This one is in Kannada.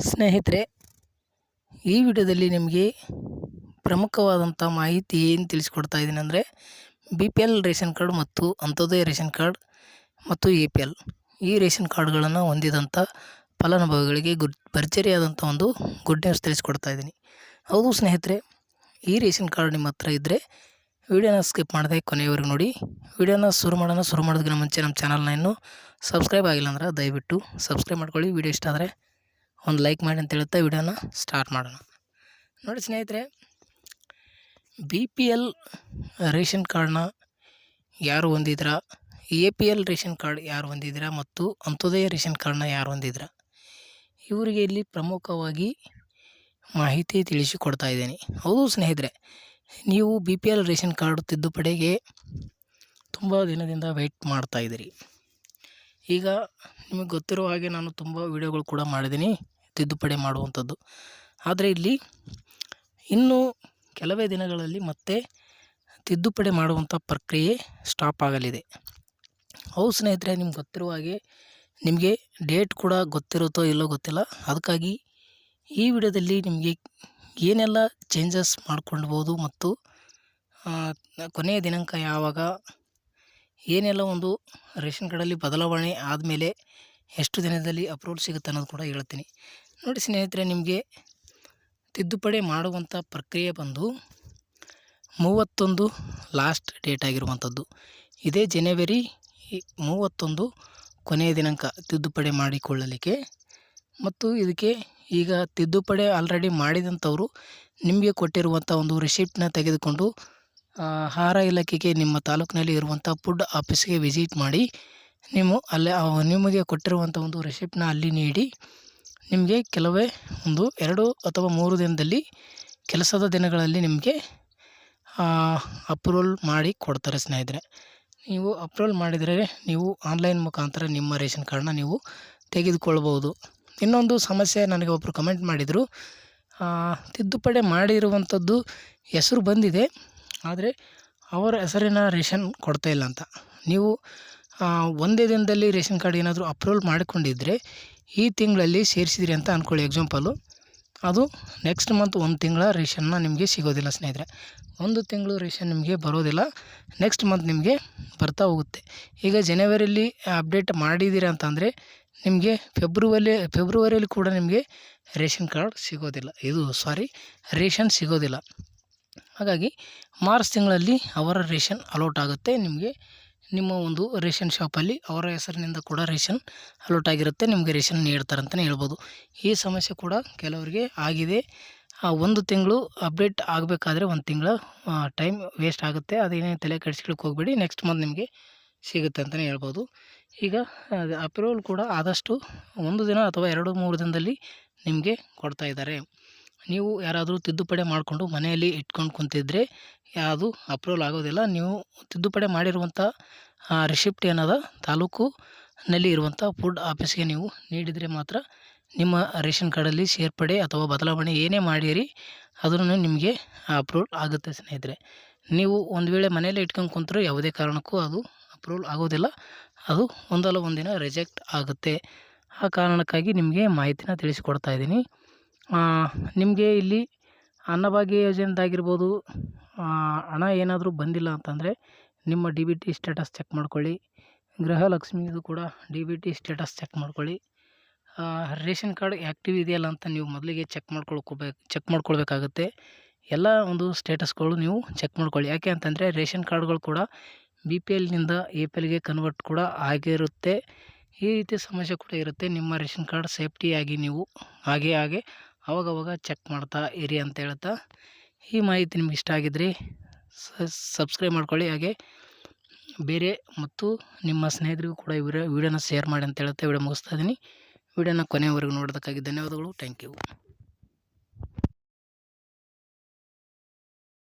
ಸ್ನೇಹಿತರೆ, ಈ ವಿಡಿಯೋದಲ್ಲಿ ನಿಮಗೆ ಪ್ರಮುಖವಾದಂಥ ಮಾಹಿತಿ ಏನು ತಿಳಿಸ್ಕೊಡ್ತಾ ಇದ್ದೀನಿ ಅಂದರೆ, BPL ರೇಷನ್ ಕಾರ್ಡ್ ಮತ್ತು ಅಂತ್ಯೋದಯ ರೇಷನ್ ಕಾರ್ಡ್ ಮತ್ತು APL ಈ ರೇಷನ್ ಕಾರ್ಡ್ಗಳನ್ನು ಹೊಂದಿದಂಥ ಫಲಾನುಭವಿಗಳಿಗೆ ಭರ್ಜರಿಯಾದಂಥ ಒಂದು ಗುಡ್ ನ್ಯೂಸ್ ತಿಳಿಸ್ಕೊಡ್ತಾ ಇದ್ದೀನಿ. ಹೌದು ಸ್ನೇಹಿತರೆ, ಈ ರೇಷನ್ ಕಾರ್ಡ್ ನಿಮ್ಮ ಹತ್ರ ಇದ್ದರೆ ವಿಡಿಯೋನ ಸ್ಕಿಪ್ ಮಾಡದೆ ಕೊನೆಯವರೆಗೂ ನೋಡಿ. ವಿಡಿಯೋನ ಶುರು ಮಾಡೋದಕ್ಕಿಂತ ಮುಂಚೆ ನಮ್ಮ ಚಾನಲ್ನ ಇನ್ನೂ ಸಬ್ಸ್ಕ್ರೈಬ್ ಆಗಿಲ್ಲ ಅಂದ್ರೆ ದಯವಿಟ್ಟು ಸಬ್ಸ್ಕ್ರೈಬ್ ಮಾಡ್ಕೊಳ್ಳಿ. ವಿಡಿಯೋ ಇಷ್ಟ ಆದರೆ ಒಂದು ಲೈಕ್ ಮಾಡಿ ಅಂತ ಹೇಳುತ್ತಾ ವಿಡಿಯೋನ ಸ್ಟಾರ್ಟ್ ಮಾಡೋಣ. ನೋಡಿ ಸ್ನೇಹಿತರೆ, BPL ರೇಷನ್ ಕಾರ್ಡ್ನ ಯಾರು ಹೊಂದಿದ್ರಾ, APL ರೇಷನ್ ಕಾರ್ಡ್ ಯಾರು ಹೊಂದಿದ್ರಾ ಮತ್ತು ಅಂತ್ಯೋದಯ ರೇಷನ್ ಕಾರ್ಡ್ನ ಯಾರು ಹೊಂದಿದ್ರಾ, ಇವರಿಗೆ ಇಲ್ಲಿ ಪ್ರಮುಖವಾಗಿ ಮಾಹಿತಿ ತಿಳಿಸಿಕೊಡ್ತಾ ಇದ್ದೀನಿ. ಹೌದು ಸ್ನೇಹಿತರೆ, ನೀವು BPL ರೇಷನ್ ಕಾರ್ಡ್ ತಿದ್ದುಪಡಿಗೆ ತುಂಬ ದಿನದಿಂದ ವೆಯ್ಟ್ ಮಾಡ್ತಾಯಿದ್ದೀರಿ. ಈಗ ನಿಮಗೆ ಗೊತ್ತಿರೋ ಹಾಗೆ ನಾನು ತುಂಬ ವಿಡಿಯೋಗಳು ಕೂಡ ಮಾಡಿದ್ದೀನಿ ತಿದ್ದುಪಡಿ ಮಾಡುವಂಥದ್ದು. ಆದರೆ ಇಲ್ಲಿ ಇನ್ನೂ ಕೆಲವೇ ದಿನಗಳಲ್ಲಿ ಮತ್ತೆ ತಿದ್ದುಪಡಿ ಮಾಡುವಂಥ ಪ್ರಕ್ರಿಯೆ ಸ್ಟಾಪ್ ಆಗಲಿದೆ. ಹೌದು ಸ್ನೇಹಿತರೆ, ನಿಮ್ಗೆ ಗೊತ್ತಿರುವ ಹಾಗೆ ನಿಮಗೆ ಡೇಟ್ ಕೂಡ ಗೊತ್ತಿರುತ್ತೋ ಇಲ್ಲೋ ಗೊತ್ತಿಲ್ಲ. ಅದಕ್ಕಾಗಿ ಈ ವಿಡಿಯೋದಲ್ಲಿ ನಿಮಗೆ ಏನೆಲ್ಲ ಚೇಂಜಸ್ ಮಾಡ್ಕೊಳ್ಬೋದು ಮತ್ತು ಕೊನೆಯ ದಿನಾಂಕ ಯಾವಾಗ, ಏನೆಲ್ಲ ಒಂದು ರೇಷನ್ ಕಾರ್ಡಲ್ಲಿ ಬದಲಾವಣೆ ಆದಮೇಲೆ ಎಷ್ಟು ದಿನದಲ್ಲಿ ಅಪ್ರೂವಲ್ ಸಿಗುತ್ತೆ ಅನ್ನೋದು ಕೂಡ ಹೇಳ್ತೀನಿ. ನೋಡಿ ಸ್ನೇಹಿತರೆ, ನಿಮಗೆ ತಿದ್ದುಪಡಿ ಮಾಡುವಂಥ ಪ್ರಕ್ರಿಯೆ ಬಂದು 31 ಲಾಸ್ಟ್ ಡೇಟ್ ಆಗಿರುವಂಥದ್ದು. ಇದೇ ಜನವರಿ 31 ಕೊನೆಯ ದಿನಾಂಕ ತಿದ್ದುಪಡಿ ಮಾಡಿಕೊಳ್ಳಲಿಕ್ಕೆ. ಮತ್ತು ಇದಕ್ಕೆ ಈಗ ತಿದ್ದುಪಡಿ ಆಲ್ರೆಡಿ ಮಾಡಿದಂಥವರು ನಿಮಗೆ ಕೊಟ್ಟಿರುವಂಥ ಒಂದು ರಿಸಿಪ್ಟನ್ನ ತೆಗೆದುಕೊಂಡು ಆಹಾರ ಇಲಾಖೆಗೆ ನಿಮ್ಮ ತಾಲೂಕಿನಲ್ಲಿ ಇರುವಂಥ ಫುಡ್ ಆಫೀಸ್ಗೆ ವಿಸಿಟ್ ಮಾಡಿ ನೀವು ಅಲ್ಲೇ ನಿಮಗೆ ಕೊಟ್ಟಿರುವಂಥ ಒಂದು ರಿಸಿಪ್ಟನ್ನ ಅಲ್ಲಿ ನೀಡಿ ನಿಮಗೆ ಕೆಲವೇ 2 ಅಥವಾ 3 ದಿನದಲ್ಲಿ ಕೆಲಸದ ದಿನಗಳಲ್ಲಿ ನಿಮಗೆ ಅಪ್ರೂವಲ್ ಮಾಡಿ ಕೊಡ್ತಾರೆ ಸ್ನೇಹಿತರೆ. ನೀವು ಅಪ್ರೂವಲ್ ಮಾಡಿದರೆ ನೀವು ಆನ್ಲೈನ್ ಮುಖಾಂತರ ನಿಮ್ಮ ರೇಷನ್ ಕಾರ್ಡನ್ನ ನೀವು ತೆಗೆದುಕೊಳ್ಬೋದು. ಇನ್ನೊಂದು ಸಮಸ್ಯೆ, ನನಗೆ ಒಬ್ಬರು ಕಮೆಂಟ್ ಮಾಡಿದರು, ತಿದ್ದುಪಡಿ ಮಾಡಿರುವಂಥದ್ದು ಹೆಸರು ಬಂದಿದೆ ಆದರೆ ಅವರ ಹೆಸರಿನ ರೇಷನ್ ಕೊಡ್ತಾಯಿಲ್ಲ ಅಂತ. ನೀವು ಒಂದೇ ದಿನದಲ್ಲಿ ರೇಷನ್ ಕಾರ್ಡ್ ಏನಾದರೂ ಅಪ್ರೂವಲ್ ಮಾಡಿಕೊಂಡಿದ್ದರೆ ಈ ತಿಂಗಳಲ್ಲಿ ಸೇರಿಸಿದ್ರಿ ಅಂತ ಅಂದ್ಕೊಳ್ಳಿ, ಎಕ್ಸಾಂಪಲು, ಅದು ನೆಕ್ಸ್ಟ್ ಮಂತ್ 1 ತಿಂಗಳ ರೇಷನ್ನ ನಿಮಗೆ ಸಿಗೋದಿಲ್ಲ ಸ್ನೇಹಿತರೆ. 1 ತಿಂಗಳು ರೇಷನ್ ನಿಮಗೆ ಬರೋದಿಲ್ಲ, ನೆಕ್ಸ್ಟ್ ಮಂತ್ ನಿಮಗೆ ಬರ್ತಾ ಹೋಗುತ್ತೆ. ಈಗ ಜನವರಿಯಲ್ಲಿ ಅಪ್ಡೇಟ್ ಮಾಡಿದ್ದೀರಾ ಅಂತಂದರೆ ನಿಮಗೆ ಫೆಬ್ರವರಿಯಲ್ಲಿ ಕೂಡ ನಿಮಗೆ ರೇಷನ್ ಕಾರ್ಡ್ ಸಿಗೋದಿಲ್ಲ, ರೇಷನ್ ಸಿಗೋದಿಲ್ಲ. ಹಾಗಾಗಿ ಮಾರ್ಚ್ ತಿಂಗಳಲ್ಲಿ ಅವರ ರೇಷನ್ ಅಲೋಟ್ ಆಗುತ್ತೆ ನಿಮಗೆ. ನಿಮ್ಮ ಒಂದು ರೇಷನ್ ಶಾಪಲ್ಲಿ ಅವರ ಹೆಸರಿನಿಂದ ಕೂಡ ರೇಷನ್ ಅಲೋಟ್ ಆಗಿರುತ್ತೆ, ನಿಮಗೆ ರೇಷನ್ ನೀಡ್ತಾರೆ ಅಂತಲೇ ಹೇಳ್ಬೋದು. ಈ ಸಮಸ್ಯೆ ಕೂಡ ಕೆಲವರಿಗೆ ಆಗಿದೆ. 1 ತಿಂಗಳು ಅಪ್ಡೇಟ್ ಆಗಬೇಕಾದ್ರೆ 1 ತಿಂಗಳ ಟೈಮ್ ವೇಸ್ಟ್ ಆಗುತ್ತೆ. ಅದೇನೇ ತಲೆ ಕೆಡಿಸ್ಕೊಳ್ಳೋಕೆ ಹೋಗಬೇಡಿ, ನೆಕ್ಸ್ಟ್ ಮಂತ್ ನಿಮಗೆ ಸಿಗುತ್ತೆ ಅಂತಲೇ ಹೇಳ್ಬೋದು. ಈಗ ಅಪ್ರೂವಲ್ ಕೂಡ ಆದಷ್ಟು 1 ದಿನ ಅಥವಾ 2-3 ದಿನದಲ್ಲಿ ನಿಮಗೆ ಕೊಡ್ತಾಯಿದ್ದಾರೆ. ನೀವು ಯಾರಾದರೂ ತಿದ್ದುಪಡಿ ಮಾಡಿಕೊಂಡು ಮನೆಯಲ್ಲಿ ಇಟ್ಕೊಂಡು ಕುಂತಿದ್ರೆ ಯಾವುದು ಅಪ್ರೂವಲ್ ಆಗೋದಿಲ್ಲ. ನೀವು ತಿದ್ದುಪಡಿ ಮಾಡಿರುವಂಥ ರಿಸಿಪ್ಟ್ ಏನದ ತಾಲೂಕಿನಲ್ಲಿ ಇರುವಂಥ ಫುಡ್ ಆಫೀಸ್ಗೆ ನೀವು ನೀಡಿದರೆ ಮಾತ್ರ ನಿಮ್ಮ ರೇಷನ್ ಕಾರ್ಡಲ್ಲಿ ಸೇರ್ಪಡೆ ಅಥವಾ ಬದಲಾವಣೆ ಏನೇ ಮಾಡಿರಿ ಅದನ್ನು ನಿಮಗೆ ಅಪ್ರೂವಲ್ ಆಗುತ್ತೆ ಸ್ನೇಹಿತರೆ. ನೀವು ಒಂದು ವೇಳೆ ಮನೆಯಲ್ಲೇ ಇಟ್ಕೊಂಡು ಕುಂತರೂ ಯಾವುದೇ ಕಾರಣಕ್ಕೂ ಅದು ಅಪ್ರೂವಲ್ ಆಗೋದಿಲ್ಲ, ಅದು ಒಂದಲ್ಲ ಒಂದಿನ ರಿಜೆಕ್ಟ್ ಆಗುತ್ತೆ. ಆ ಕಾರಣಕ್ಕಾಗಿ ನಿಮಗೆ ಮಾಹಿತಿನ ತಿಳಿಸಿಕೊಡ್ತಾ ಇದ್ದೀನಿ. ನಿಮಗೆ ಇಲ್ಲಿ ಅನ್ನಭಾಗ್ಯ ಯೋಜನೆದಾಗಿರ್ಬೋದು, ಹಣ ಏನಾದರೂ ಬಂದಿಲ್ಲ ಅಂತಂದರೆ ನಿಮ್ಮ DBT ಸ್ಟೇಟಸ್ ಚೆಕ್ ಮಾಡ್ಕೊಳ್ಳಿ. ಗೃಹಲಕ್ಷ್ಮಿದು ಕೂಡ DBT ಸ್ಟೇಟಸ್ ಚೆಕ್ ಮಾಡ್ಕೊಳ್ಳಿ. ರೇಷನ್ ಕಾರ್ಡ್ ಆ್ಯಕ್ಟಿವ್ ಇದೆಯಲ್ಲ ಅಂತ ನೀವು ಮೊದಲಿಗೆ ಚೆಕ್ ಮಾಡ್ಕೊಳ್ಬೇಕಾಗುತ್ತೆ. ಎಲ್ಲ ಒಂದು ಸ್ಟೇಟಸ್ಗಳು ನೀವು ಚೆಕ್ ಮಾಡ್ಕೊಳ್ಳಿ. ಯಾಕೆ ಅಂತಂದರೆ ರೇಷನ್ ಕಾರ್ಡ್ಗಳು ಕೂಡ BPLನಿಂದ APLಗೆ ಕನ್ವರ್ಟ್ ಕೂಡ ಆಗಿರುತ್ತೆ. ಈ ರೀತಿ ಸಮಸ್ಯೆ ಕೂಡ ಇರುತ್ತೆ. ನಿಮ್ಮ ರೇಷನ್ ಕಾರ್ಡ್ ಸೇಫ್ಟಿಯಾಗಿ ನೀವು ಹಾಗೆ ಅವಾಗವಾಗ ಚೆಕ್ ಮಾಡ್ತಾ ಇರಿ ಅಂತ ಹೇಳ್ತಾ, ಈ ಮಾಹಿತಿ ನಿಮ್ಗೆ ಇಷ್ಟ ಆಗಿದ್ದರೆ ಸಬ್ಸ್ಕ್ರೈಬ್ ಮಾಡ್ಕೊಳ್ಳಿ. ಹಾಗೆ ಬೇರೆ ಮತ್ತು ನಿಮ್ಮ ಸ್ನೇಹಿತರಿಗೂ ಕೂಡ ವಿಡಿಯೋನ ಶೇರ್ ಮಾಡಿ ಅಂತ ಹೇಳ್ತಾ ವಿಡಿಯೋ ಮುಗಿಸ್ತಾ ಇದ್ದೀನಿ. ವಿಡಿಯೋನ ಕೊನೆಯವರೆಗೂ ನೋಡೋದಕ್ಕಾಗಿ ಧನ್ಯವಾದಗಳು. Thank you.